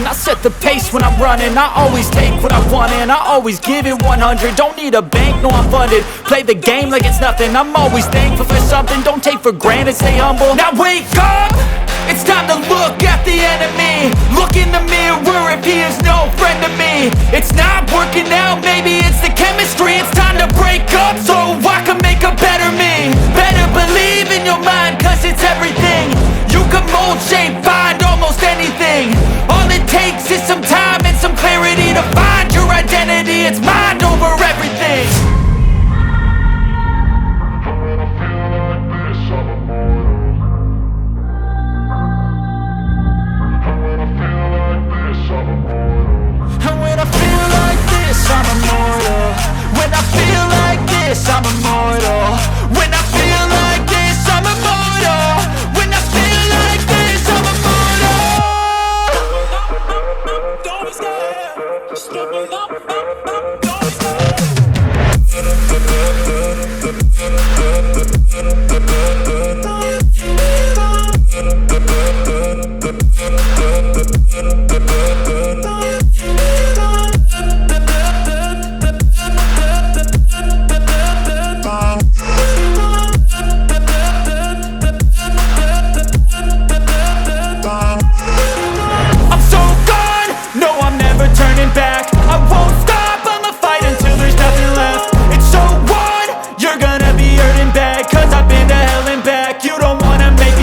I set the pace when I'm running. I always take what I want and I always give it 100. Don't need a bank, no I'm funded. Play the game like it's nothing. I'm always thankful for something. Don't take for granted, stay humble. Now wake up! It's time to look at the enemy. Look in the mirror if he is no friend to me. It's not working out, maybe it's the chemistry.